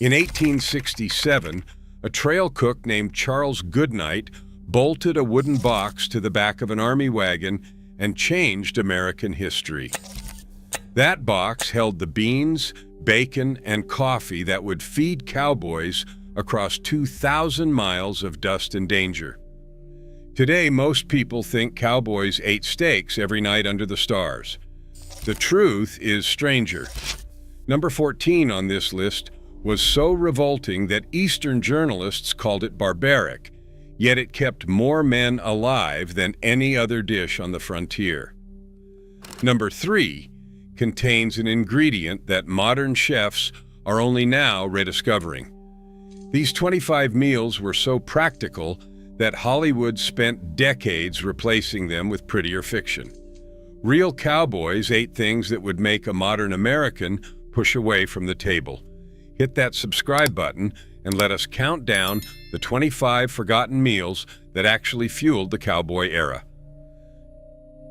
In 1867, a trail cook named Charles Goodnight bolted a wooden box to the back of an army wagon and changed American history. That box held the beans, bacon, and coffee that would feed cowboys across 2,000 miles of dust and danger. Today, most people think cowboys ate steaks every night under the stars. The truth is stranger. Number 14 on this list was so revolting that Eastern journalists called it barbaric, yet it kept more men alive than any other dish on the frontier. Number 3 contains an ingredient that modern chefs are only now rediscovering. These 25 meals were so practical that Hollywood spent decades replacing them with prettier fiction. Real cowboys ate things that would make a modern American push away from the table. Hit that subscribe button and let us count down the 25 forgotten meals that actually fueled the cowboy era.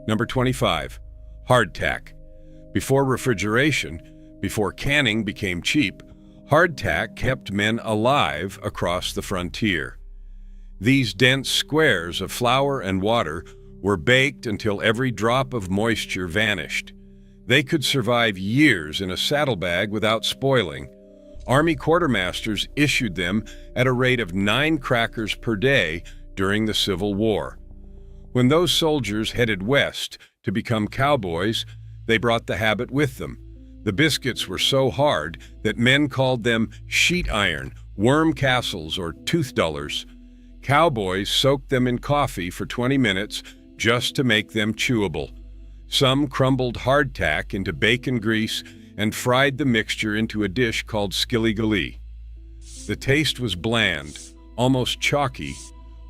Number 25, hardtack. Before refrigeration, before canning became cheap, hardtack kept men alive across the frontier. These dense squares of flour and water were baked until every drop of moisture vanished. They could survive years in a saddlebag without spoiling. Army quartermasters issued them at a rate of 9 crackers per day during the Civil War. When those soldiers headed west to become cowboys, they brought the habit with them. The biscuits were so hard that men called them sheet iron, worm castles, or tooth dullers. Cowboys soaked them in coffee for 20 minutes just to make them chewable. Some crumbled hardtack into bacon grease and fried the mixture into a dish called skilly-gully. The taste was bland, almost chalky,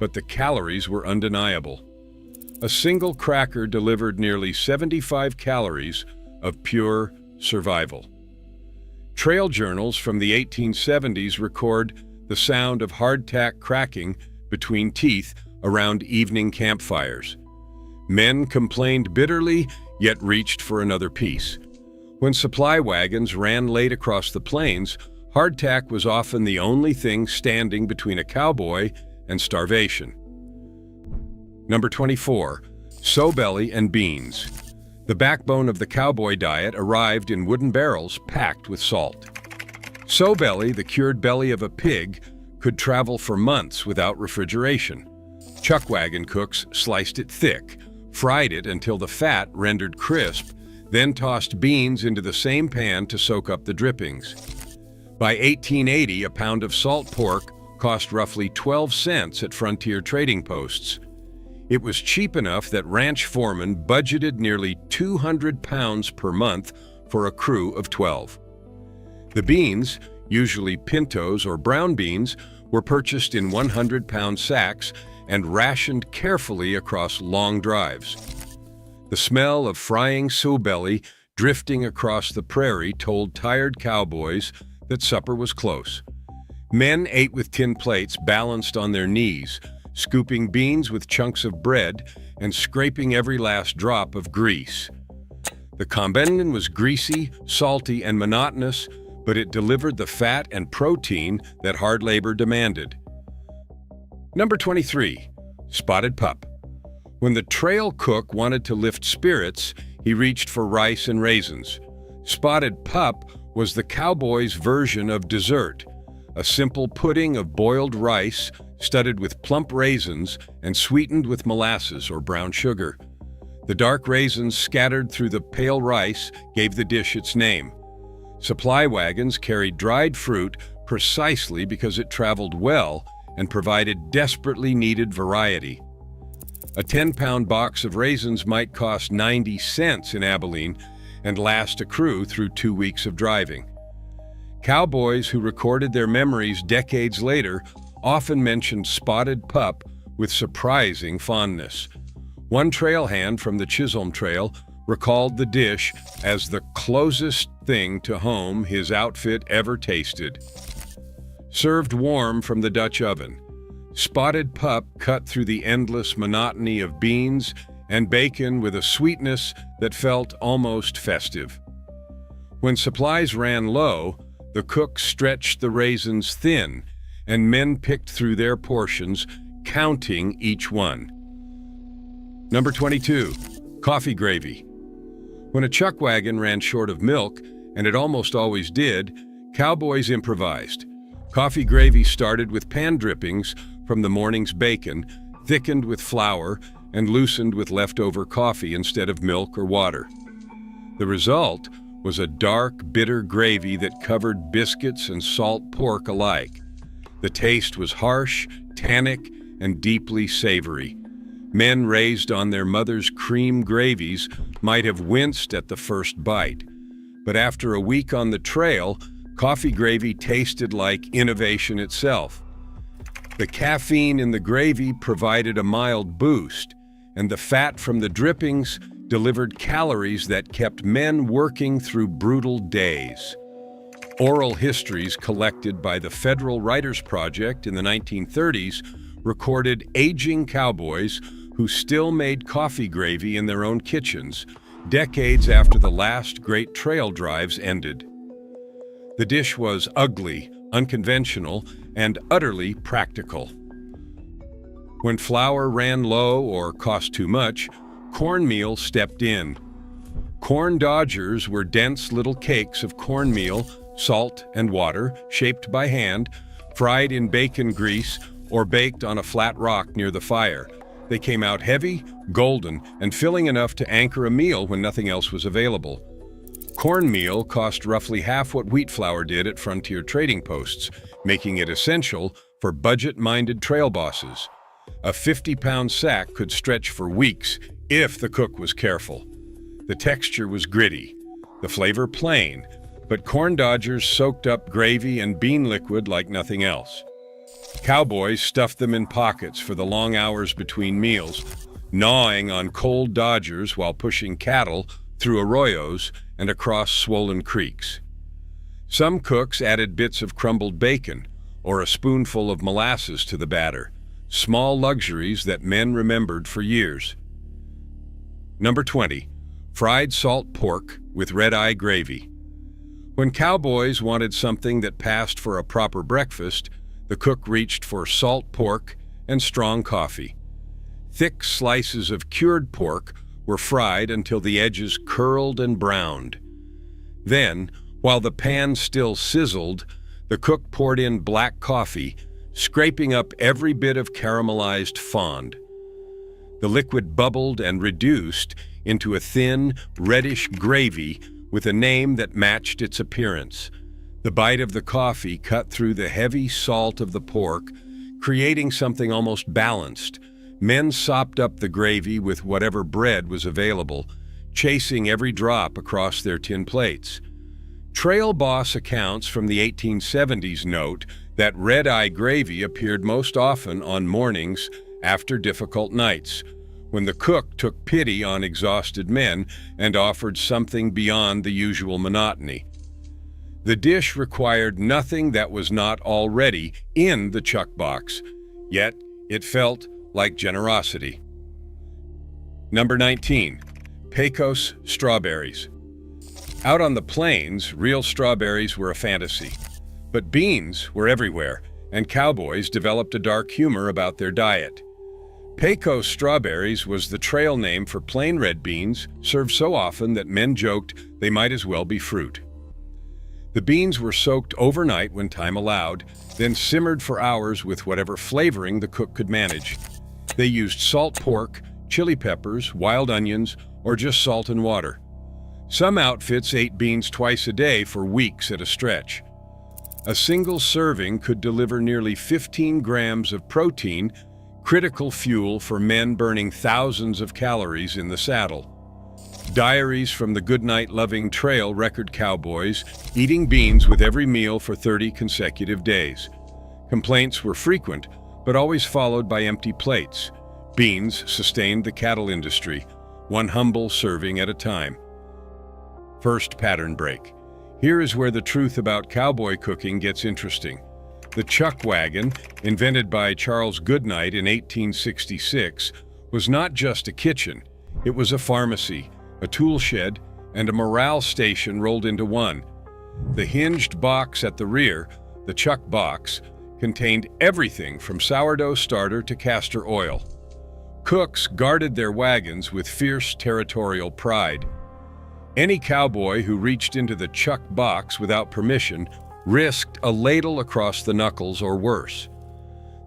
but the calories were undeniable. A single cracker delivered nearly 75 calories of pure survival. Trail journals from the 1870s record the sound of hardtack cracking between teeth around evening campfires. Men complained bitterly, yet reached for another piece. When supply wagons ran late across the plains, hardtack was often the only thing standing between a cowboy and starvation. Number 24, sow-belly and beans. The backbone of the cowboy diet arrived in wooden barrels packed with salt. Sow-belly, the cured belly of a pig, could travel for months without refrigeration. Chuck wagon cooks sliced it thick, fried it until the fat rendered crisp, then tossed beans into the same pan to soak up the drippings. By 1880, a pound of salt pork cost roughly 12 cents at frontier trading posts. It was cheap enough that ranch foremen budgeted nearly 200 pounds per month for a crew of 12. The beans, usually pintos or brown beans, were purchased in 100-pound sacks and rationed carefully across long drives. The smell of frying sow-belly drifting across the prairie told tired cowboys that supper was close. Men ate with tin plates balanced on their knees, scooping beans with chunks of bread and scraping every last drop of grease. The combination was greasy, salty, and monotonous, but it delivered the fat and protein that hard labor demanded. Number 23, spotted pup. When the trail cook wanted to lift spirits, he reached for rice and raisins. Spotted pup was the cowboy's version of dessert, a simple pudding of boiled rice studded with plump raisins and sweetened with molasses or brown sugar. The dark raisins scattered through the pale rice gave the dish its name. Supply wagons carried dried fruit precisely because it traveled well and provided desperately needed variety. A 10-pound box of raisins might cost 90 cents in Abilene and last a crew through 2 weeks of driving. Cowboys who recorded their memories decades later often mentioned spotted pup with surprising fondness. One trail hand from the Chisholm Trail recalled the dish as the closest thing to home his outfit ever tasted. Served warm from the Dutch oven, spotted pup cut through the endless monotony of beans and bacon with a sweetness that felt almost festive. When supplies ran low, the the cook stretched the raisins thin, and men picked through their portions, counting each one. Number 22, coffee gravy. When a chuck wagon ran short of milk, and it almost always did, cowboys improvised. Coffee gravy started with pan drippings from the morning's bacon, thickened with flour, and loosened with leftover coffee instead of milk or water. The result was a dark, bitter gravy that covered biscuits and salt pork alike. The taste was harsh, tannic, and deeply savory. Men raised on their mother's cream gravies might have winced at the first bite. But after a week on the trail, coffee gravy tasted like innovation itself. The caffeine in the gravy provided a mild boost, and the fat from the drippings delivered calories that kept men working through brutal days. Oral histories collected by the Federal Writers Project in the 1930s recorded aging cowboys who still made coffee gravy in their own kitchens, decades after the last great trail drives ended. The dish was ugly, unconventional, and utterly practical. When flour ran low or cost too much, cornmeal stepped in. Corn dodgers were dense little cakes of cornmeal, salt, and water, shaped by hand, fried in bacon grease, or baked on a flat rock near the fire. They came out heavy, golden, and filling enough to anchor a meal when nothing else was available. Cornmeal cost roughly half what wheat flour did at frontier trading posts, making it essential for budget-minded trail bosses. A 50-pound sack could stretch for weeks if the cook was careful. The texture was gritty, the flavor plain, but corn dodgers soaked up gravy and bean liquid like nothing else. Cowboys stuffed them in pockets for the long hours between meals, gnawing on cold dodgers while pushing cattle through arroyos and across swollen creeks. Some cooks added bits of crumbled bacon or a spoonful of molasses to the batter, small luxuries that men remembered for years. Number 20, fried salt pork with red-eye gravy. When cowboys wanted something that passed for a proper breakfast, the cook reached for salt pork and strong coffee. Thick slices of cured pork were fried until the edges curled and browned. Then, while the pan still sizzled, the cook poured in black coffee, scraping up every bit of caramelized fond. The liquid bubbled and reduced into a thin, reddish gravy with a name that matched its appearance. The bite of the coffee cut through the heavy salt of the pork, creating something almost balanced. Men sopped up the gravy with whatever bread was available, chasing every drop across their tin plates. Trail boss accounts from the 1870s note that red-eye gravy appeared most often on mornings after difficult nights, when the cook took pity on exhausted men and offered something beyond the usual monotony. The dish required nothing that was not already in the chuck box, yet it felt like generosity. Number 19, Pecos strawberries. Out on the plains, real strawberries were a fantasy, but beans were everywhere, and cowboys developed a dark humor about their diet. Pecos strawberries was the trail name for plain red beans, served so often that men joked they might as well be fruit. The beans were soaked overnight when time allowed, then simmered for hours with whatever flavoring the cook could manage. They used salt pork, chili peppers, wild onions, or just salt and water. Some outfits ate beans twice a day for weeks at a stretch. A single serving could deliver nearly 15 grams of protein, critical fuel for men burning thousands of calories in the saddle. Diaries from the Goodnight-loving trail record cowboys eating beans with every meal for 30 consecutive days. Complaints were frequent, but always followed by empty plates. Beans sustained the cattle industry, one humble serving at a time. First pattern break. Here is where the truth about cowboy cooking gets interesting. The chuck wagon, invented by Charles Goodnight in 1866, was not just a kitchen. It was a pharmacy, a tool shed, and a morale station rolled into one. The hinged box at the rear, the chuck box, contained everything from sourdough starter to castor oil. Cooks guarded their wagons with fierce territorial pride. Any cowboy who reached into the chuck box without permission risked a ladle across the knuckles or worse.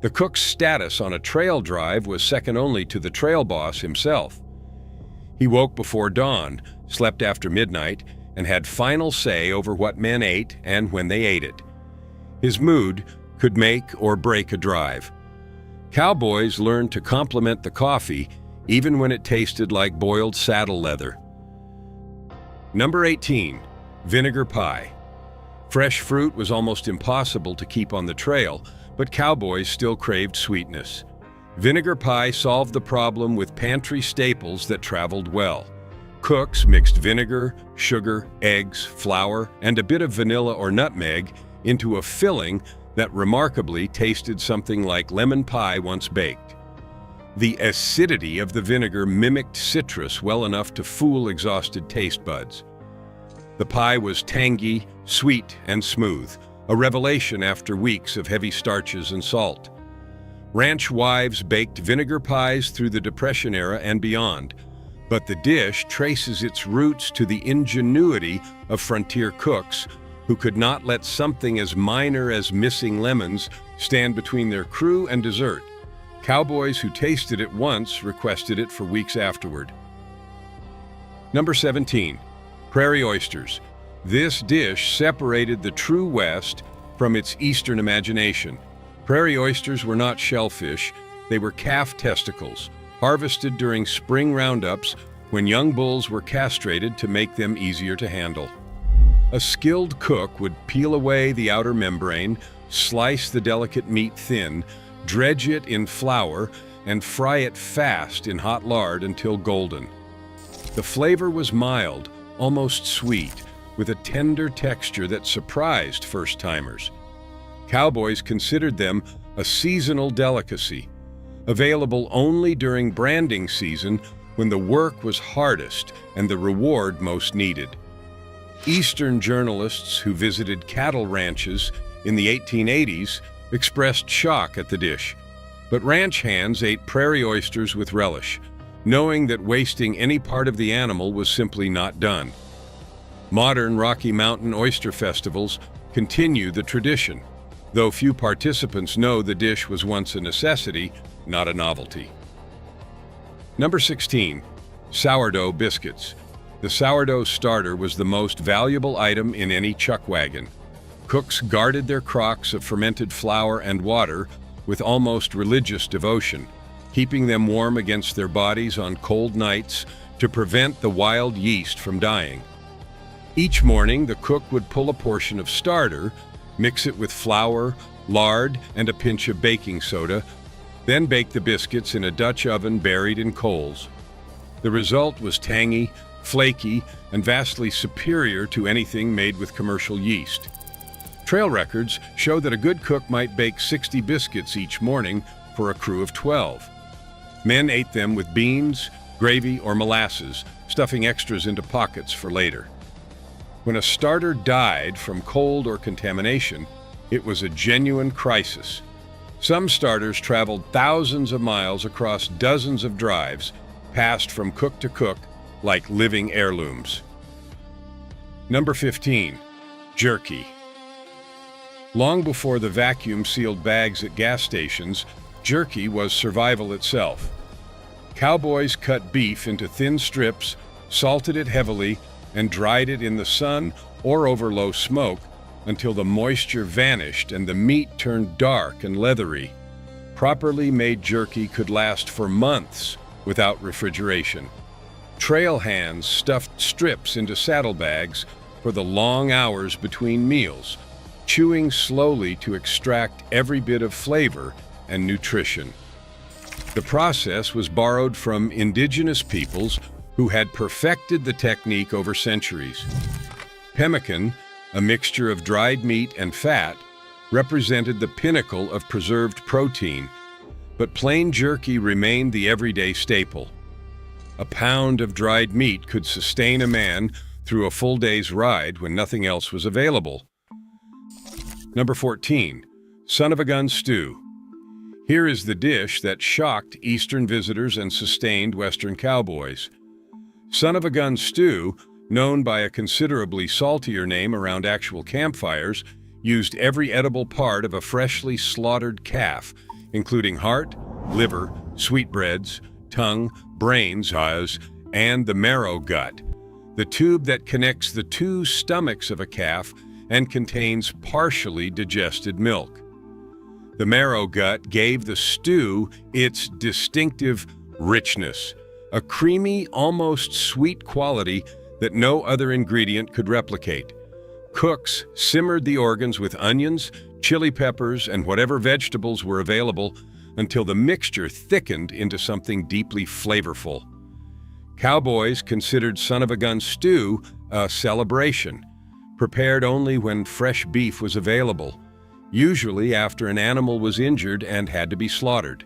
The cook's status on a trail drive was second only to the trail boss himself. He woke before dawn, slept after midnight, and had final say over what men ate and when they ate it. His mood could make or break a drive. Cowboys learned to compliment the coffee even when it tasted like boiled saddle leather. Number 18, vinegar pie. Fresh fruit was almost impossible to keep on the trail, but cowboys still craved sweetness. Vinegar pie solved the problem with pantry staples that traveled well. Cooks mixed vinegar, sugar, eggs, flour, and a bit of vanilla or nutmeg into a filling that remarkably tasted something like lemon pie once baked. The acidity of the vinegar mimicked citrus well enough to fool exhausted taste buds. The pie was tangy, sweet, and smooth, a revelation after weeks of heavy starches and salt. Ranch wives baked vinegar pies through the Depression era and beyond, but the dish traces its roots to the ingenuity of frontier cooks who could not let something as minor as missing lemons stand between their crew and dessert. Cowboys who tasted it once requested it for weeks afterward. Number 17, prairie oysters. This dish separated the true West from its Eastern imagination. Prairie oysters were not shellfish, they were calf testicles, harvested during spring roundups when young bulls were castrated to make them easier to handle. A skilled cook would peel away the outer membrane, slice the delicate meat thin, dredge it in flour, and fry it fast in hot lard until golden. The flavor was mild, almost sweet, with a tender texture that surprised first-timers. Cowboys considered them a seasonal delicacy, available only during branding season when the work was hardest and the reward most needed. Eastern journalists who visited cattle ranches in the 1880s expressed shock at the dish, but ranch hands ate prairie oysters with relish, knowing that wasting any part of the animal was simply not done. Modern Rocky Mountain oyster festivals continue the tradition, though few participants know the dish was once a necessity, not a novelty. Number 16, sourdough biscuits. The sourdough starter was the most valuable item in any chuck wagon. Cooks guarded their crocks of fermented flour and water with almost religious devotion, keeping them warm against their bodies on cold nights to prevent the wild yeast from dying. Each morning, the cook would pull a portion of starter, mix it with flour, lard, and a pinch of baking soda, then bake the biscuits in a Dutch oven buried in coals. The result was tangy, flaky, and vastly superior to anything made with commercial yeast. Trail records show that a good cook might bake 60 biscuits each morning for a crew of 12. Men ate them with beans, gravy, or molasses, stuffing extras into pockets for later. When a starter died from cold or contamination, it was a genuine crisis. Some starters traveled thousands of miles across dozens of drives, passed from cook to cook like living heirlooms. Number 15, jerky. Long before the vacuum-sealed bags at gas stations, jerky was survival itself. Cowboys cut beef into thin strips, salted it heavily, and dried it in the sun or over low smoke until the moisture vanished and the meat turned dark and leathery. Properly made jerky could last for months without refrigeration. Trail hands stuffed strips into saddlebags for the long hours between meals, chewing slowly to extract every bit of flavor and nutrition. The process was borrowed from indigenous peoples who had perfected the technique over centuries. Pemmican, a mixture of dried meat and fat, represented the pinnacle of preserved protein, but plain jerky remained the everyday staple. A pound of dried meat could sustain a man through a full day's ride when nothing else was available. Number 14. Son of a gun stew. Here is the dish that shocked Eastern visitors and sustained Western cowboys. Son of a gun stew, known by a considerably saltier name around actual campfires, used every edible part of a freshly slaughtered calf, including heart, liver, sweetbreads, tongue, brains, and the marrow gut, the tube that connects the two stomachs of a calf and contains partially digested milk. The marrow gut gave the stew its distinctive richness, a creamy, almost sweet quality that no other ingredient could replicate. Cooks simmered the organs with onions, chili peppers, and whatever vegetables were available until the mixture thickened into something deeply flavorful. Cowboys considered son of a gun stew a celebration, prepared only when fresh beef was available, usually after an animal was injured and had to be slaughtered.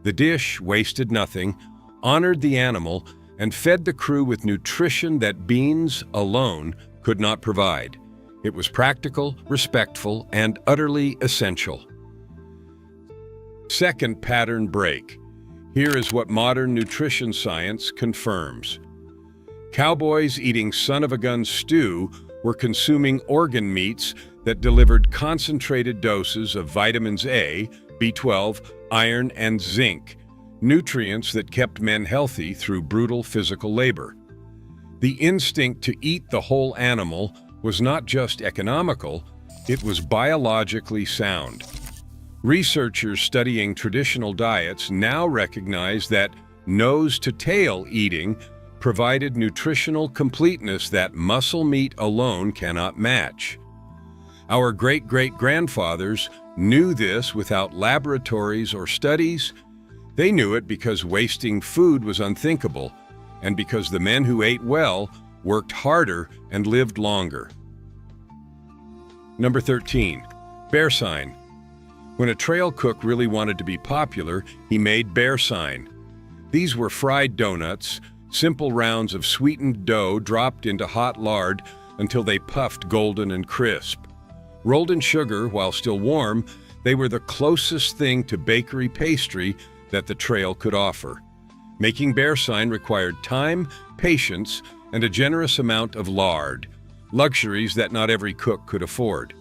The dish wasted nothing, honored the animal, and fed the crew with nutrition that beans alone could not provide. It was practical, respectful, and utterly essential. Second pattern break. Here is what modern nutrition science confirms. Cowboys eating son of a gun stew were consuming organ meats that delivered concentrated doses of vitamins A, B12, iron, and zinc, nutrients that kept men healthy through brutal physical labor. The instinct to eat the whole animal was not just economical, it was biologically sound. Researchers studying traditional diets now recognize that nose-to-tail eating provided nutritional completeness that muscle meat alone cannot match. Our great-great-grandfathers knew this without laboratories or studies. They knew it because wasting food was unthinkable, and because the men who ate well worked harder and lived longer. Number 13. Bear sign. When a trail cook really wanted to be popular, he made bear sign. These were fried donuts, simple rounds of sweetened dough dropped into hot lard until they puffed golden and crisp. Rolled in sugar while still warm, they were the closest thing to bakery pastry that the trail could offer. Making bear sign required time, patience, and a generous amount of lard, luxuries that not every cook could afford.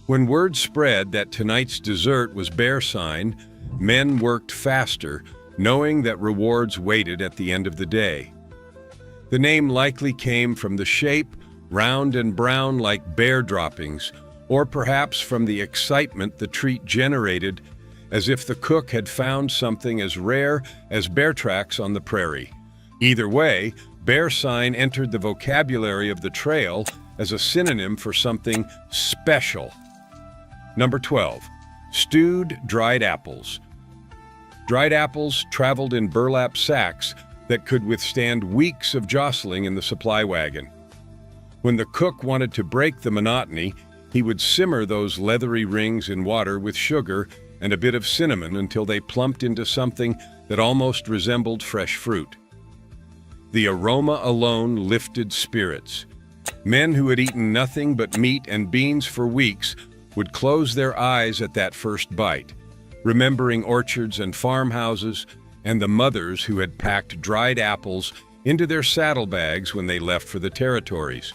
When word spread that tonight's dessert was bear sign, men worked faster, knowing that rewards waited at the end of the day. The name likely came from the shape, round and brown like bear droppings, or perhaps from the excitement the treat generated, as if the cook had found something as rare as bear tracks on the prairie. Either way, bear sign entered the vocabulary of the trail as a synonym for something special. Number 12. Stewed dried apples. Dried apples traveled in burlap sacks that could withstand weeks of jostling in the supply wagon. When the cook wanted to break the monotony, he would simmer those leathery rings in water with sugar and a bit of cinnamon until they plumped into something that almost resembled fresh fruit. The aroma alone lifted spirits. Men who had eaten nothing but meat and beans for weeks would close their eyes at that first bite, remembering orchards and farmhouses and the mothers who had packed dried apples into their saddlebags when they left for the territories.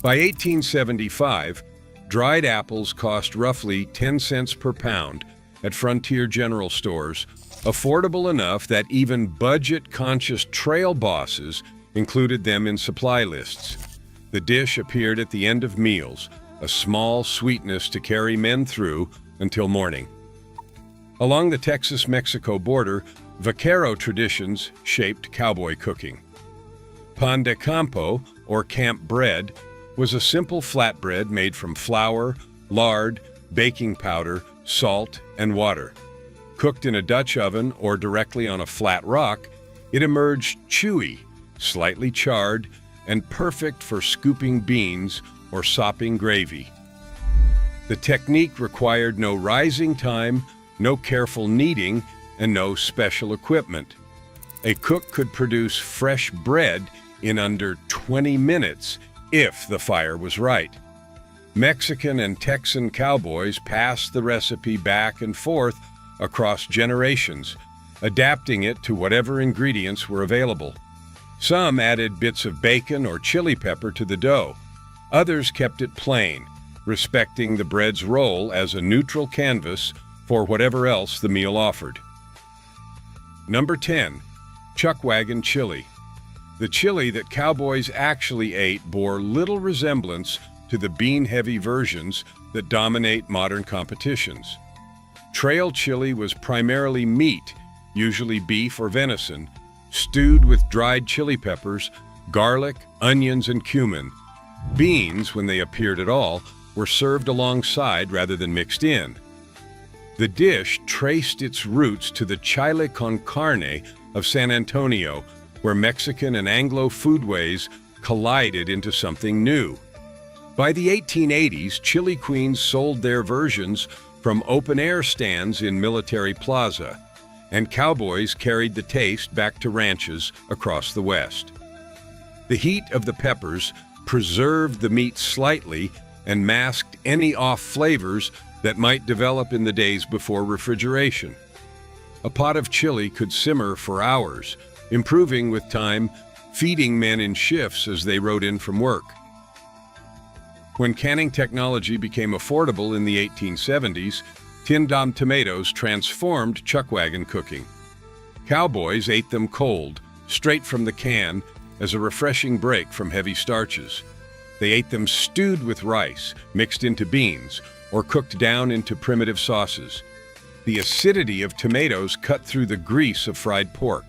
By 1875, dried apples cost roughly 10 cents per pound at frontier general stores, affordable enough that even budget-conscious trail bosses included them in supply lists. The dish appeared at the end of meals, a small sweetness to carry men through until morning. Along the Texas-Mexico border, vaquero traditions shaped cowboy cooking. Pan de campo, or camp bread, was a simple flatbread made from flour, lard, baking powder, salt, and water. Cooked in a Dutch oven or directly on a flat rock, it emerged chewy, slightly charred, and perfect for scooping beans or sopping gravy. The technique required no rising time, no careful kneading, and no special equipment. A cook could produce fresh bread in under 20 minutes if the fire was right. Mexican and Texan cowboys passed the recipe back and forth across generations, adapting it to whatever ingredients were available. Some added bits of bacon or chili pepper to the dough. Others kept it plain, respecting the bread's role as a neutral canvas for whatever else the meal offered. Number 10. Chuck wagon chili. The chili that cowboys actually ate bore little resemblance to the bean-heavy versions that dominate modern competitions. Trail chili was primarily meat, usually beef or venison, stewed with dried chili peppers, garlic, onions, and cumin. Beans, when they appeared at all, were served alongside rather than mixed in. The dish traced its roots to the chile con carne of San Antonio, where Mexican and Anglo foodways collided into something new. By the 1880s, chili queens sold their versions from open-air stands in Military Plaza, and cowboys carried the taste back to ranches across the West. The heat of the peppers preserved the meat slightly and masked any off flavors that might develop in the days before refrigeration. A pot of chili could simmer for hours, improving with time, feeding men in shifts as they rode in from work. When canning technology became affordable in the 1870s, tinned tomatoes transformed chuck wagon cooking. Cowboys ate them cold, straight from the can, as a refreshing break from heavy starches. They ate them stewed with rice, mixed into beans, or cooked down into primitive sauces. The acidity of tomatoes cut through the grease of fried pork.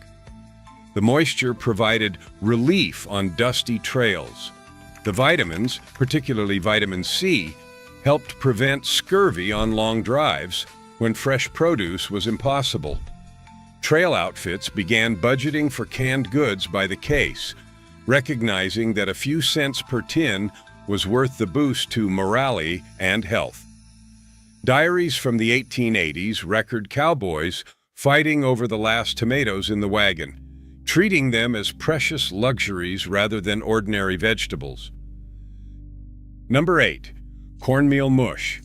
The moisture provided relief on dusty trails. The vitamins, particularly vitamin C, helped prevent scurvy on long drives when fresh produce was impossible. Trail outfits began budgeting for canned goods by the case, recognizing that a few cents per tin was worth the boost to morale and health. Diaries from the 1880s record cowboys fighting over the last tomatoes in the wagon, treating them as precious luxuries rather than ordinary vegetables. Number 8. Cornmeal mush.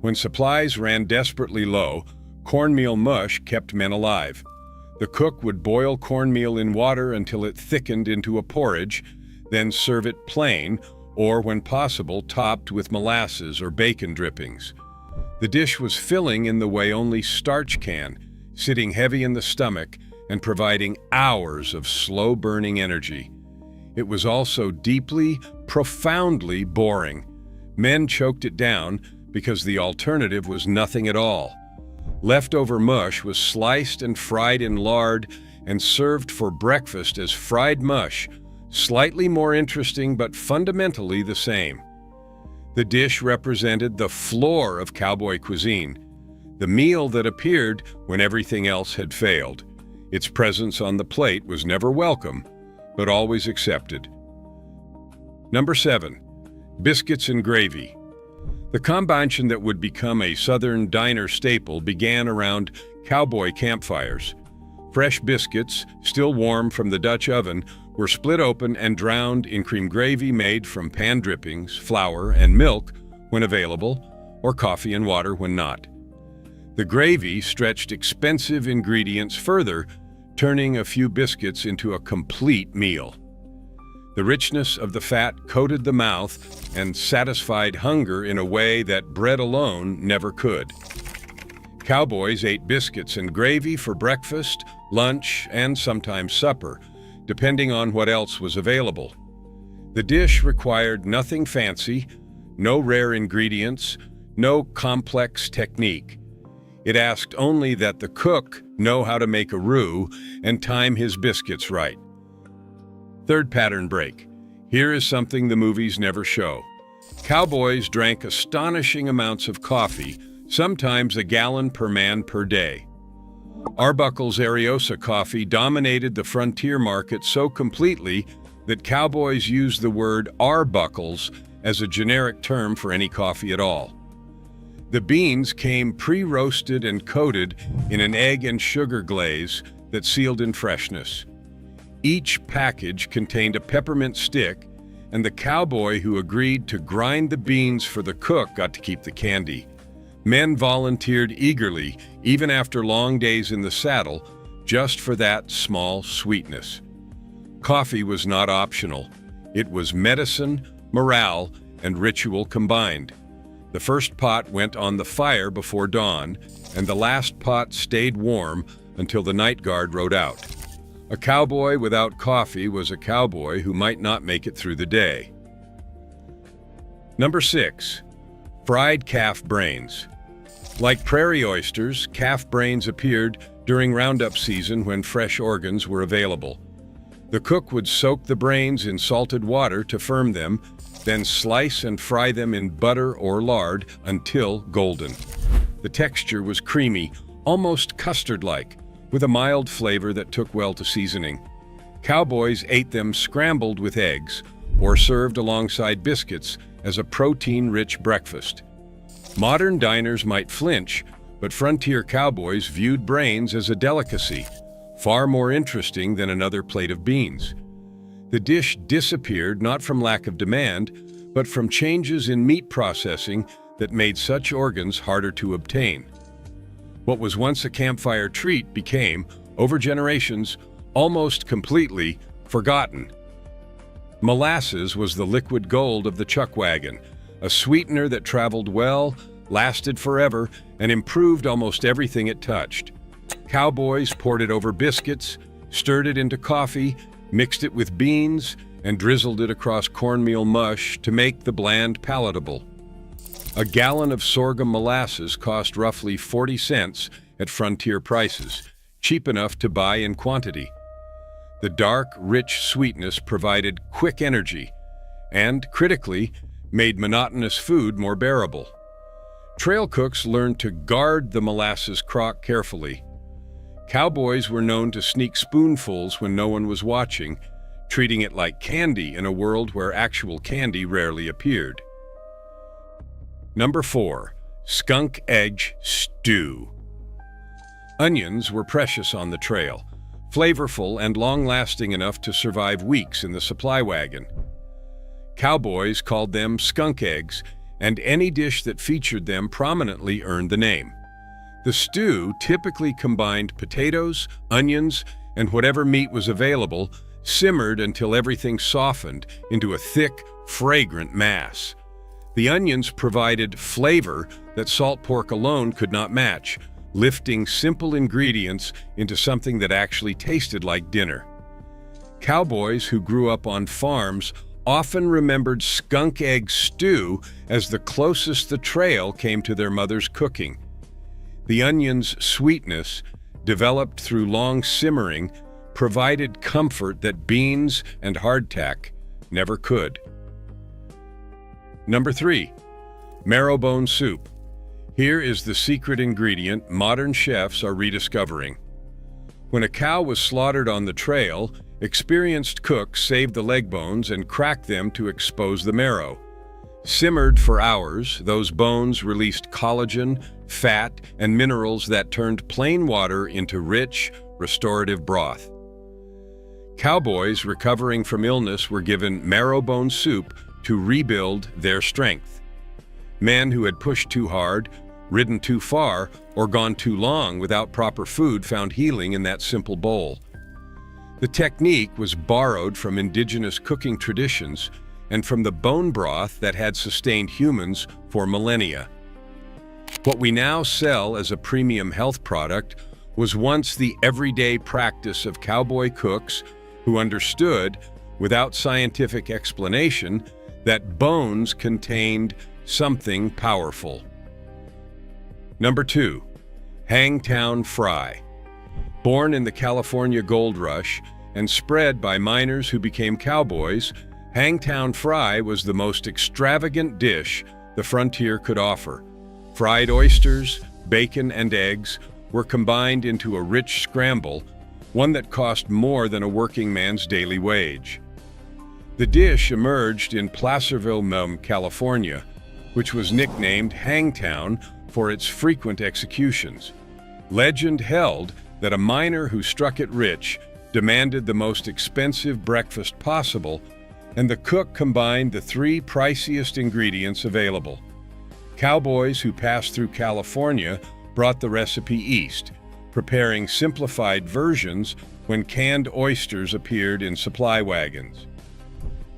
When supplies ran desperately low, cornmeal mush kept men alive. The cook would boil cornmeal in water until it thickened into a porridge, then serve it plain, or when possible, topped with molasses or bacon drippings. The dish was filling in the way only starch can, sitting heavy in the stomach and providing hours of slow-burning energy. It was also deeply, profoundly boring. Men choked it down because the alternative was nothing at all. Leftover mush was sliced and fried in lard and served for breakfast as fried mush, slightly more interesting but fundamentally the same. The dish represented the floor of cowboy cuisine, the meal that appeared when everything else had failed. Its presence on the plate was never welcome, but always accepted. Number 7. Biscuits and gravy. The combination that would become a Southern diner staple began around cowboy campfires. Fresh biscuits, still warm from the Dutch oven, were split open and drowned in cream gravy made from pan drippings, flour, and milk when available, or coffee and water when not. The gravy stretched expensive ingredients further, turning a few biscuits into a complete meal. The richness of the fat coated the mouth and satisfied hunger in a way that bread alone never could. Cowboys ate biscuits and gravy for breakfast, lunch, and sometimes supper, depending on what else was available. The dish required nothing fancy, no rare ingredients, no complex technique. It asked only that the cook know how to make a roux and time his biscuits right. Third pattern break. Here is something the movies never show. Cowboys drank astonishing amounts of coffee, sometimes a gallon per man per day. Arbuckle's Ariosa coffee dominated the frontier market so completely that cowboys used the word Arbuckles as a generic term for any coffee at all. The beans came pre-roasted and coated in an egg and sugar glaze that sealed in freshness. Each package contained a peppermint stick, and the cowboy who agreed to grind the beans for the cook got to keep the candy. Men volunteered eagerly, even after long days in the saddle, just for that small sweetness. Coffee was not optional. It was medicine, morale, and ritual combined. The first pot went on the fire before dawn, and the last pot stayed warm until the night guard rode out. A cowboy without coffee was a cowboy who might not make it through the day. Number 6. Fried calf brains. Like prairie oysters, calf brains appeared during roundup season when fresh organs were available. The cook would soak the brains in salted water to firm them, then slice and fry them in butter or lard until golden. The texture was creamy, almost custard-like, with a mild flavor that took well to seasoning. Cowboys ate them scrambled with eggs or served alongside biscuits as a protein-rich breakfast. Modern diners might flinch, but frontier cowboys viewed brains as a delicacy, far more interesting than another plate of beans. The dish disappeared not from lack of demand, but from changes in meat processing that made such organs harder to obtain. What was once a campfire treat became, over generations, almost completely forgotten. Molasses was the liquid gold of the chuck wagon, a sweetener that traveled well, lasted forever, and improved almost everything it touched. Cowboys poured it over biscuits, stirred it into coffee, mixed it with beans, and drizzled it across cornmeal mush to make the bland palatable. A gallon of sorghum molasses cost roughly 40 cents at frontier prices, cheap enough to buy in quantity. The dark, rich sweetness provided quick energy and, critically, made monotonous food more bearable. Trail cooks learned to guard the molasses crock carefully. Cowboys were known to sneak spoonfuls when no one was watching, treating it like candy in a world where actual candy rarely appeared. Number 4. Skunk Egg Stew. Onions were precious on the trail, flavorful and long-lasting enough to survive weeks in the supply wagon. Cowboys called them skunk eggs, and any dish that featured them prominently earned the name. The stew typically combined potatoes, onions, and whatever meat was available, simmered until everything softened into a thick, fragrant mass. The onions provided flavor that salt pork alone could not match, lifting simple ingredients into something that actually tasted like dinner. Cowboys who grew up on farms often remembered skunk egg stew as the closest the trail came to their mother's cooking. The onion's sweetness, developed through long simmering, provided comfort that beans and hardtack never could. Number 3. Marrowbone soup. Here is the secret ingredient modern chefs are rediscovering. When a cow was slaughtered on the trail, experienced cooks saved the leg bones and cracked them to expose the marrow. Simmered for hours, those bones released collagen, fat, and minerals that turned plain water into rich, restorative broth. Cowboys recovering from illness were given marrowbone soup to rebuild their strength. Men who had pushed too hard, ridden too far, or gone too long without proper food found healing in that simple bowl. The technique was borrowed from indigenous cooking traditions and from the bone broth that had sustained humans for millennia. What we now sell as a premium health product was once the everyday practice of cowboy cooks who understood, without scientific explanation, that bones contained something powerful. Number 2. Hangtown Fry. Born in the California Gold Rush and spread by miners who became cowboys, Hangtown Fry was the most extravagant dish the frontier could offer. Fried oysters, bacon, and eggs were combined into a rich scramble, one that cost more than a working man's daily wage. The dish emerged in Placerville, California, which was nicknamed Hangtown for its frequent executions. Legend held that a miner who struck it rich demanded the most expensive breakfast possible, and the cook combined the three priciest ingredients available. Cowboys who passed through California brought the recipe east, preparing simplified versions when canned oysters appeared in supply wagons.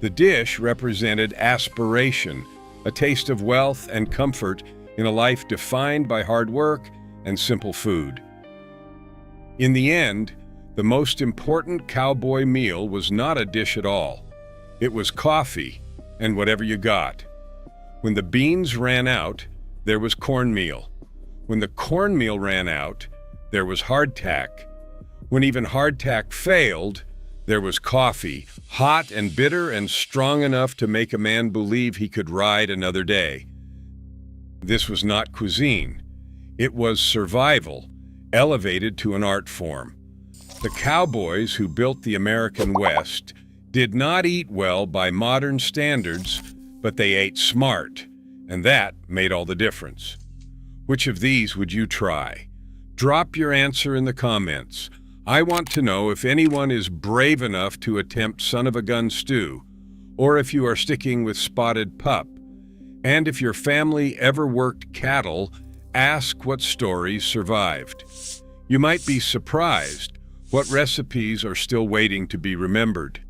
The dish represented aspiration, a taste of wealth and comfort in a life defined by hard work and simple food. In the end, the most important cowboy meal was not a dish at all. It was coffee and whatever you got. When the beans ran out, there was cornmeal. When the cornmeal ran out, there was hardtack. When even hardtack failed, there was coffee, hot and bitter and strong enough to make a man believe he could ride another day. This was not cuisine. It was survival, elevated to an art form. The cowboys who built the American West did not eat well by modern standards, but they ate smart, and that made all the difference. Which of these would you try? Drop your answer in the comments. I want to know if anyone is brave enough to attempt son-of-a-gun stew, or if you are sticking with spotted pup. And if your family ever worked cattle, ask what stories survived. You might be surprised what recipes are still waiting to be remembered.